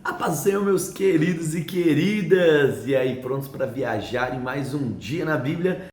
A paz do Senhor, meus queridos e queridas! E aí, prontos para viajar em mais um dia na Bíblia?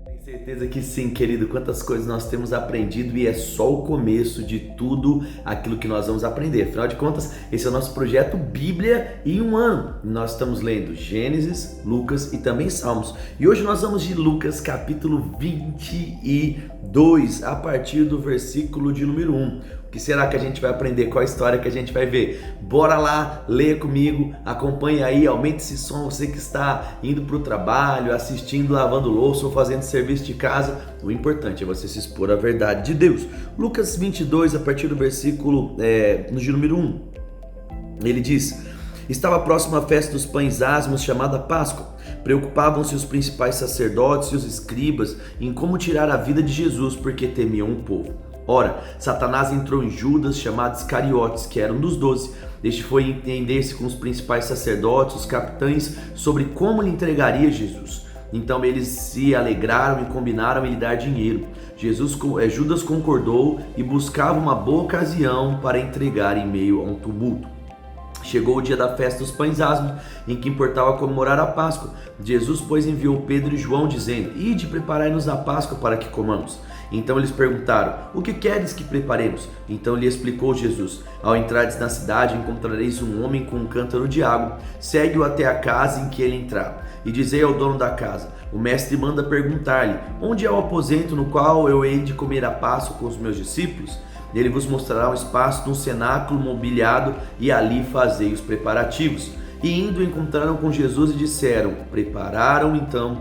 Tenho certeza que sim, querido. Quantas coisas nós temos aprendido e é só o começo de tudo aquilo que nós vamos aprender. Afinal de contas, esse é o nosso projeto Bíblia em um ano. Nós estamos lendo Gênesis, Lucas e também Salmos. E hoje nós vamos de Lucas capítulo 22, a partir do versículo de número 1. O que será que a gente vai aprender? Qual a história que a gente vai ver? Bora lá, leia comigo, acompanhe aí, aumente esse som, você que está indo para o trabalho, assistindo, lavando louça ou fazendo serviço de casa. O importante é você se expor à verdade de Deus. Lucas 22, a partir do versículo no de número 1, ele diz: estava próxima a festa dos pães asmos, chamada Páscoa. Preocupavam-se os principais sacerdotes e os escribas em como tirar a vida de Jesus, porque temiam o povo. Ora, Satanás entrou em Judas, chamado Iscariotes, que era um dos 12. Este foi entender-se com os principais sacerdotes, os capitães, sobre como lhe entregaria Jesus. Então eles se alegraram e combinaram em lhe dar dinheiro. Judas concordou e buscava uma boa ocasião para entregar em meio a um tumulto. Chegou o dia da festa dos pães asmos, em que importava comemorar a Páscoa. Jesus, pois, enviou Pedro e João, dizendo: ide, preparai-nos a Páscoa para que comamos. Então eles perguntaram: o que queres que preparemos? Então lhe explicou Jesus: ao entrares na cidade, encontrareis um homem com um cântaro de água. Segue-o até a casa em que ele entrar. E dizei ao dono da casa: o mestre manda perguntar-lhe: onde é o aposento no qual eu hei de comer a Páscoa com os meus discípulos? Ele vos mostrará um espaço num cenáculo mobiliado, e ali fazei os preparativos. E indo, encontraram com Jesus e disseram: prepararam então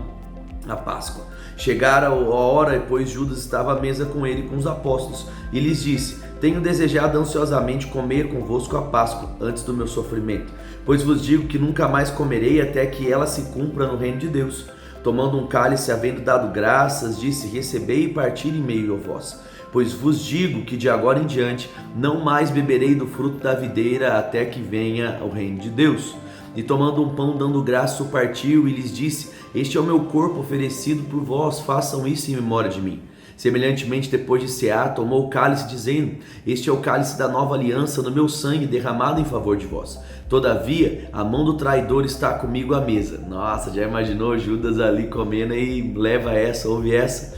a Páscoa. Chegara a hora, pois Judas estava à mesa com ele e com os apóstolos, e lhes disse: tenho desejado ansiosamente comer convosco a Páscoa, antes do meu sofrimento. Pois vos digo que nunca mais comerei até que ela se cumpra no reino de Deus. Tomando um cálice, havendo dado graças, disse: recebei e parti em meio a vós. Pois vos digo que de agora em diante não mais beberei do fruto da videira até que venha o reino de Deus. E tomando um pão, dando graça, o partiu e lhes disse: este é o meu corpo oferecido por vós, façam isso em memória de mim. Semelhantemente, depois de cear, tomou o cálice, dizendo: este é o cálice da nova aliança no meu sangue, derramado em favor de vós. Todavia, a mão do traidor está comigo à mesa. Nossa, já imaginou Judas ali comendo e leva essa, ouve essa?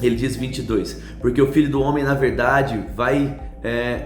Ele diz 22, porque o Filho do Homem, na verdade, vai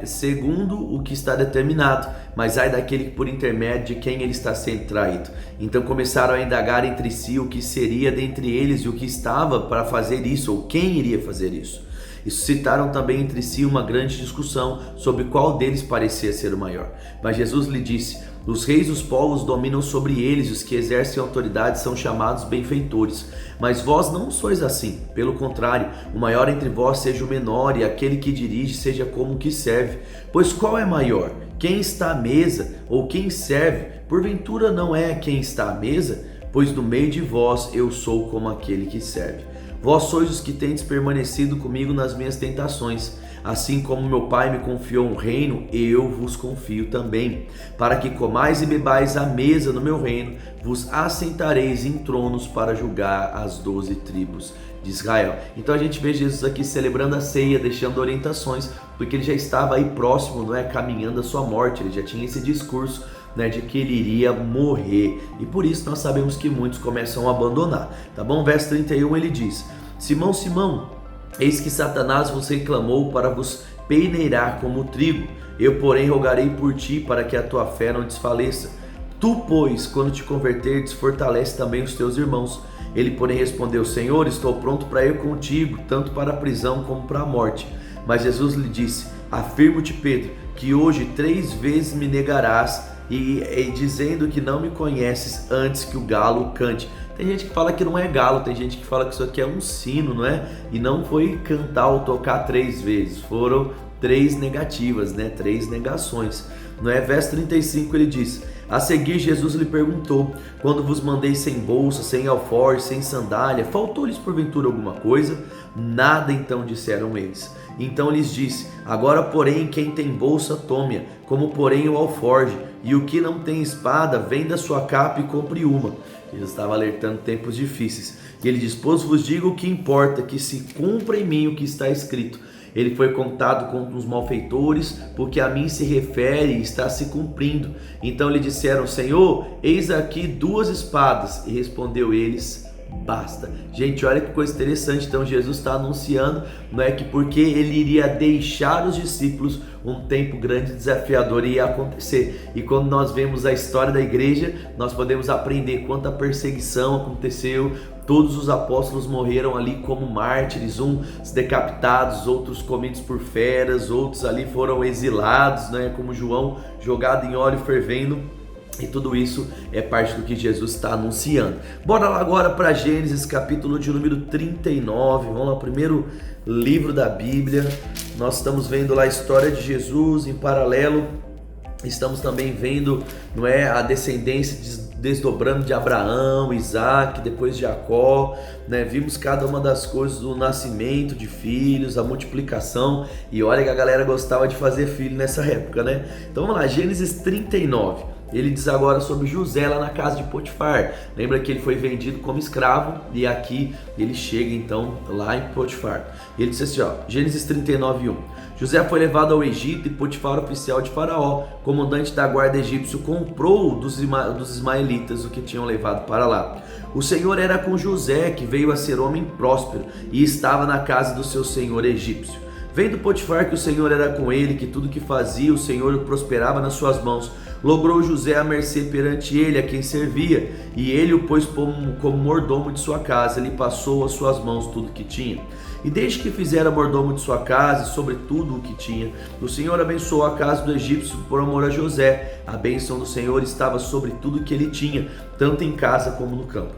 segundo o que está determinado, mas ai daquele que por intermédio de quem ele está sendo traído. Então começaram a indagar entre si o que seria dentre eles e o que estava para fazer isso, ou quem iria fazer isso. E suscitaram também entre si uma grande discussão sobre qual deles parecia ser o maior. Mas Jesus lhe disse: os reis dos povos dominam sobre eles, e os que exercem autoridade são chamados benfeitores. Mas vós não sois assim, pelo contrário, o maior entre vós seja o menor, e aquele que dirige seja como o que serve. Pois qual é maior? Quem está à mesa ou quem serve? Porventura não é quem está à mesa? Pois no meio de vós eu sou como aquele que serve. Vós sois os que tendes permanecido comigo nas minhas tentações. Assim como meu Pai me confiou um reino, eu vos confio também, para que comais e bebais à mesa no meu reino, vos assentareis em tronos para julgar as 12 tribos de Israel. Então a gente vê Jesus aqui celebrando a ceia, deixando orientações, porque ele já estava aí próximo, não é, caminhando a sua morte. Ele já tinha esse discurso, né, de que ele iria morrer, e por isso nós sabemos que muitos começam a abandonar, tá bom? Verso 31 ele diz: Simão, Simão, eis que Satanás vos reclamou para vos peneirar como trigo. Eu, porém, rogarei por ti para que a tua fé não desfaleça. Tu, pois, quando te converteres, fortalece também os teus irmãos. Ele, porém, respondeu: Senhor, estou pronto para ir contigo, tanto para a prisão como para a morte. Mas Jesus lhe disse: afirmo-te, Pedro, que hoje 3 vezes me negarás, e dizendo que não me conheces antes que o galo cante. Tem gente que fala que não é galo, tem gente que fala que isso aqui é um sino, não é? E não foi cantar ou tocar 3 vezes, foram 3 negativas, né? 3 negações, não é? Verso 35 ele diz: a seguir Jesus lhe perguntou: quando vos mandei sem bolsa, sem alforje, sem sandália, faltou-lhes porventura alguma coisa? Nada, então disseram eles. Então lhes disse: agora, porém, quem tem bolsa, tome-a, como porém o alforje, e o que não tem espada, venda sua capa e compre uma. Jesus estava alertando tempos difíceis. E ele diz: pois vos digo o que importa, que se cumpra em mim o que está escrito. Ele foi contado contra os malfeitores, porque a mim se refere e está se cumprindo. Então lhe disseram: Senhor, eis aqui 2 espadas. E respondeu eles: basta. Gente, olha que coisa interessante. Então Jesus está anunciando, não é que porque ele iria deixar os discípulos, um tempo grande desafiador ia acontecer. E quando nós vemos a história da igreja, nós podemos aprender quanta perseguição aconteceu. Todos os apóstolos morreram ali como mártires, uns decapitados, outros comidos por feras, outros ali foram exilados, né, como João, jogado em óleo fervendo. E tudo isso é parte do que Jesus está anunciando. Bora lá agora para Gênesis, capítulo de número 39. Vamos lá, primeiro livro da Bíblia. Nós estamos vendo lá a história de Jesus, em paralelo estamos também vendo, não é, a descendência desdobrando de Abraão, Isaac, depois de Jacó, né? Vimos cada uma das coisas do nascimento de filhos, a multiplicação, e olha que a galera gostava de fazer filho nessa época, né? Então vamos lá, Gênesis 39. Ele diz agora sobre José lá na casa de Potifar. Lembra que ele foi vendido como escravo e aqui ele chega então lá em Potifar. Ele diz assim, ó, Gênesis 39:1. José foi levado ao Egito e Potifar, oficial de Faraó, comandante da guarda egípcio, comprou dos ismaelitas o que tinham levado para lá. O Senhor era com José, que veio a ser homem próspero e estava na casa do seu senhor egípcio. Vendo Potifar que o Senhor era com ele, que tudo que fazia o Senhor prosperava nas suas mãos, logrou José a mercê perante ele, a quem servia, e ele o pôs como mordomo de sua casa, ele passou às suas mãos tudo que tinha. E desde que fizera mordomo de sua casa, e sobre tudo o que tinha, o Senhor abençoou a casa do egípcio por amor a José. A bênção do Senhor estava sobre tudo que ele tinha, tanto em casa como no campo.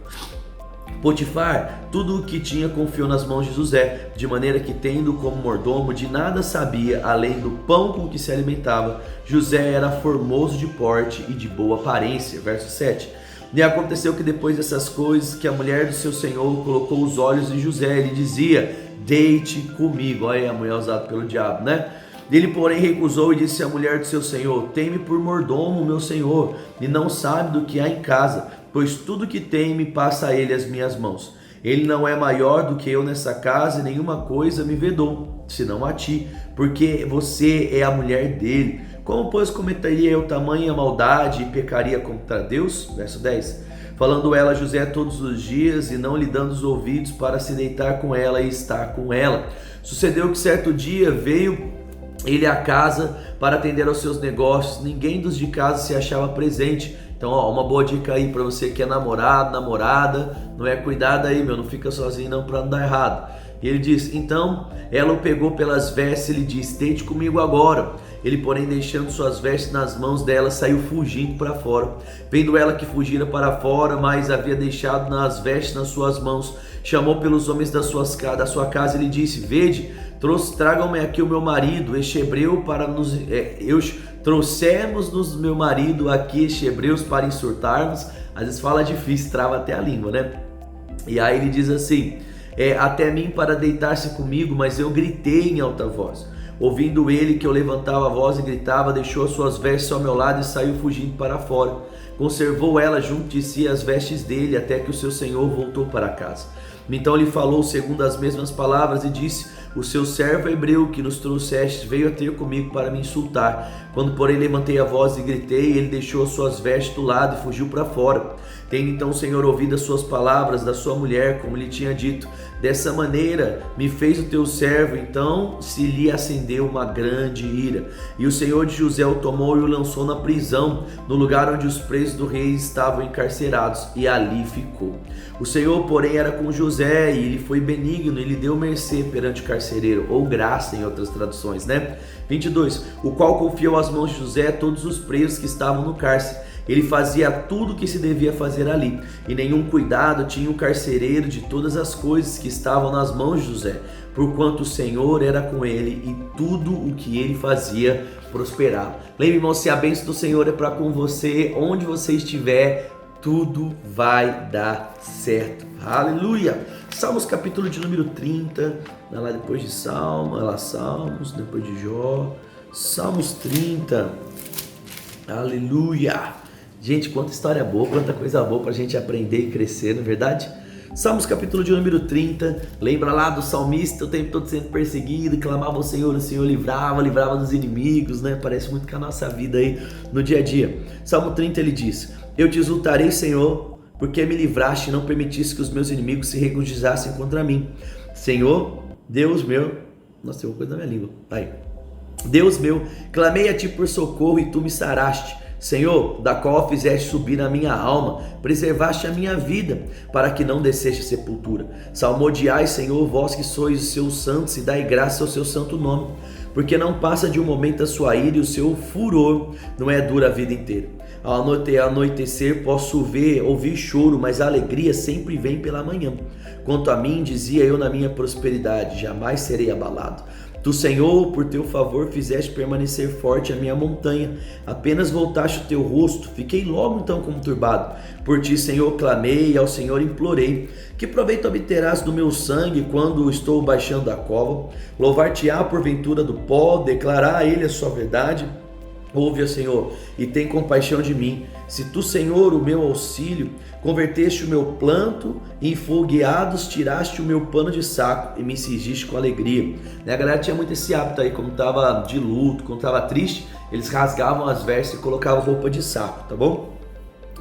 Potifar, tudo o que tinha confiou nas mãos de José, de maneira que, tendo como mordomo, de nada sabia, além do pão com que se alimentava. José era formoso de porte e de boa aparência. Verso 7. E aconteceu que depois dessas coisas, que a mulher do seu senhor colocou os olhos em José, ele dizia: deite comigo. Olha aí a mulher usada pelo diabo, né? Ele, porém, recusou e disse à mulher do seu senhor: tem-me por mordomo, meu senhor, e não sabe do que há em casa, pois tudo que tem me passa a ele as minhas mãos. Ele não é maior do que eu nessa casa, e nenhuma coisa me vedou, senão a ti, porque você é a mulher dele. Como, pois, cometeria eu tamanha maldade e pecaria contra Deus? Verso 10. Falando ela a José todos os dias, e não lhe dando os ouvidos para se deitar com ela e estar com ela. Sucedeu que certo dia veio ele à casa para atender aos seus negócios. Ninguém dos de casa se achava presente. Então, ó, uma boa dica aí para você que é namorado, namorada, não é? Cuidado aí, meu, não fica sozinho não para não dar errado. E ele diz: então ela o pegou pelas vestes e lhe disse: deite comigo agora. Ele, porém, deixando suas vestes nas mãos dela, saiu fugindo para fora. Vendo ela que fugira para fora, mas havia deixado nas vestes nas suas mãos, chamou pelos homens da sua casa e lhe disse: vede, tragam-me aqui o meu marido, este hebreu, para nos... trouxemos-nos meu marido aqui, este hebreus, para insultar-nos. Às vezes fala difícil, trava até a língua, né? E aí ele diz assim: até mim para deitar-se comigo, mas eu gritei em alta voz. Ouvindo ele que eu levantava a voz e gritava, deixou as suas vestes ao meu lado e saiu fugindo para fora. Conservou ela junto de si as vestes dele, até que o seu senhor voltou para casa. Então lhe falou segundo as mesmas palavras e disse: o seu servo hebreu que nos trouxeste veio a ter comigo para me insultar. Quando, porém, levantei a voz e gritei, ele deixou as suas vestes do lado e fugiu para fora. Tendo então o Senhor ouvido as suas palavras da sua mulher, como lhe tinha dito, dessa maneira me fez o teu servo. Então se lhe acendeu uma grande ira. E o Senhor de José o tomou e o lançou na prisão, no lugar onde os presos do rei estavam encarcerados, e ali ficou. O Senhor, porém, era com José, e ele foi benigno, e lhe deu mercê perante o carcereiro, ou graça em outras traduções, né? 22. O qual confiou às mãos de José todos os presos que estavam no cárcere. Ele fazia tudo o que se devia fazer ali, e nenhum cuidado tinha o carcereiro de todas as coisas que estavam nas mãos de José, porquanto o Senhor era com ele, e tudo o que ele fazia prosperava. Lembre, irmão, se a bênção do Senhor é para com você, onde você estiver, tudo vai dar certo. Aleluia! Salmos capítulo de número 30, lá depois de Salmos, depois de Jó, Salmos 30, aleluia! Gente, quanta história boa, quanta coisa boa pra gente aprender e crescer, não é verdade? Salmos capítulo de número 30, lembra lá do salmista o tempo todo sendo perseguido, clamava ao Senhor, o Senhor livrava dos inimigos, né? Parece muito com a nossa vida aí no dia a dia. Salmo 30 ele diz: eu te exultarei, Senhor, porque me livraste e não permitiste que os meus inimigos se regozijassem contra mim. Senhor, Deus meu, nossa, tem uma coisa na minha língua, aí. Deus meu, clamei a ti por socorro e tu me saraste. Senhor, da qual fizeste subir a minha alma, preservaste a minha vida, para que não desceste a sepultura. Salmodiai, Senhor, vós que sois os seus santos, e dai graça ao seu santo nome, porque não passa de um momento a sua ira, e o seu furor não é dura a vida inteira. Ao anoitecer posso ouvir choro, mas a alegria sempre vem pela manhã. Quanto a mim, dizia eu na minha prosperidade, jamais serei abalado. Tu, Senhor, por teu favor, fizeste permanecer forte a minha montanha. Apenas voltaste o teu rosto, fiquei logo então como turbado. Por ti, Senhor, clamei e ao Senhor implorei. Que proveito obterás do meu sangue quando estou baixando a cova? Louvar-te-á porventura do pó, declarar a ele a sua verdade? Ouve, Senhor, e tem compaixão de mim. Se tu, Senhor, o meu auxílio, converteste o meu planto, e em folgueados tiraste o meu pano de saco e me cingiste com alegria. A galera tinha muito esse hábito aí, quando estava de luto, quando estava triste, eles rasgavam as vestes e colocavam roupa de saco, tá bom?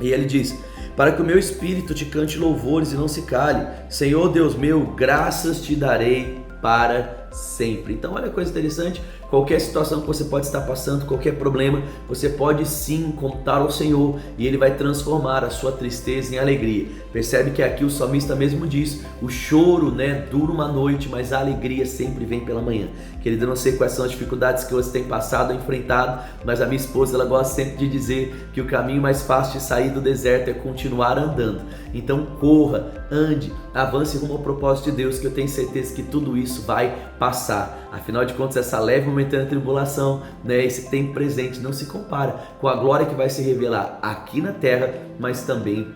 E ele diz: para que o meu espírito te cante louvores e não se cale. Senhor Deus meu, graças te darei para sempre. Então olha que coisa interessante, qualquer situação que você pode estar passando, qualquer problema, você pode sim contar ao Senhor e Ele vai transformar a sua tristeza em alegria. Percebe que aqui o salmista mesmo diz, o choro, né, dura uma noite, mas a alegria sempre vem pela manhã. Querido, eu não sei quais são as dificuldades que você tem passado ou enfrentado, mas a minha esposa, ela gosta sempre de dizer que o caminho mais fácil de sair do deserto é continuar andando. Então corra, ande, avance rumo ao propósito de Deus, que eu tenho certeza que tudo isso vai passar. Afinal de contas, essa leve momentânea tribulação, né, esse tempo presente não se compara com a glória que vai se revelar aqui na terra, mas também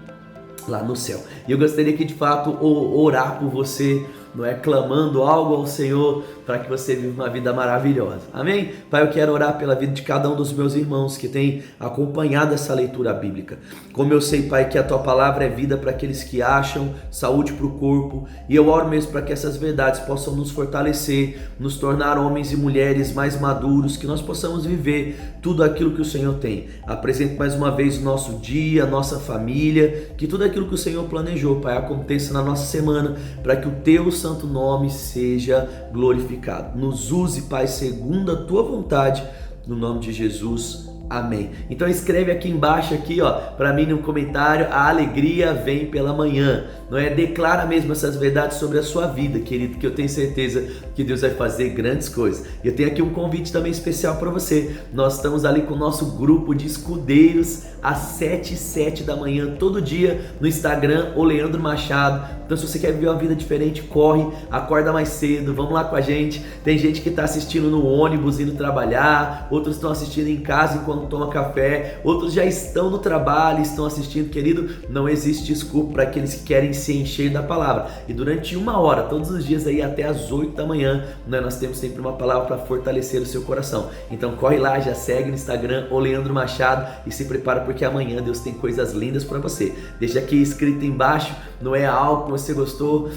lá no céu. E eu gostaria aqui de fato orar por você, não é, clamando algo ao Senhor para que você viva uma vida maravilhosa. Amém? Pai, eu quero orar pela vida de cada um dos meus irmãos que tem acompanhado essa leitura bíblica. Como eu sei, Pai, que a Tua palavra é vida para aqueles que acham, saúde para o corpo, e eu oro mesmo para que essas verdades possam nos fortalecer, nos tornar homens e mulheres mais maduros, que nós possamos viver tudo aquilo que o Senhor tem. Apresento mais uma vez o nosso dia, a nossa família, que tudo aquilo que o Senhor planejou, Pai, aconteça na nossa semana, para que o Teu santo nome seja glorificado. Nos use, Pai, segundo a Tua vontade, no nome de Jesus. Amém. Então escreve aqui embaixo aqui, ó, para mim no comentário: a alegria vem pela manhã. Não é? Declara mesmo essas verdades sobre a sua vida, querido, que eu tenho certeza que Deus vai fazer grandes coisas. E eu tenho aqui um convite também especial para você. Nós estamos ali com o nosso grupo de escudeiros às 7h07 da manhã, todo dia, no Instagram, o Leandro Machado. Então se você quer viver uma vida diferente, corre, acorda mais cedo, vamos lá com a gente. Tem gente que está assistindo no ônibus indo trabalhar, outros estão assistindo em casa enquanto toma café, outros já estão no trabalho, estão assistindo. Querido, não existe desculpa para aqueles que querem se encher da palavra. E durante 1 hora, todos os dias aí até as 8 da manhã, nós temos sempre uma palavra para fortalecer o seu coração. Então corre lá, já segue no Instagram, o Leandro Machado, e se prepara porque amanhã Deus tem coisas lindas para você. Deixa aqui escrito embaixo, não é algo que você gostou,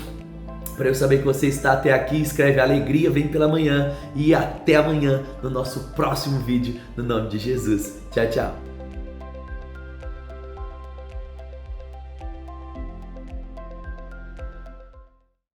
para eu saber que você está até aqui. Escreve: alegria vem pela manhã, e até amanhã no nosso próximo vídeo, no nome de Jesus. Tchau, tchau.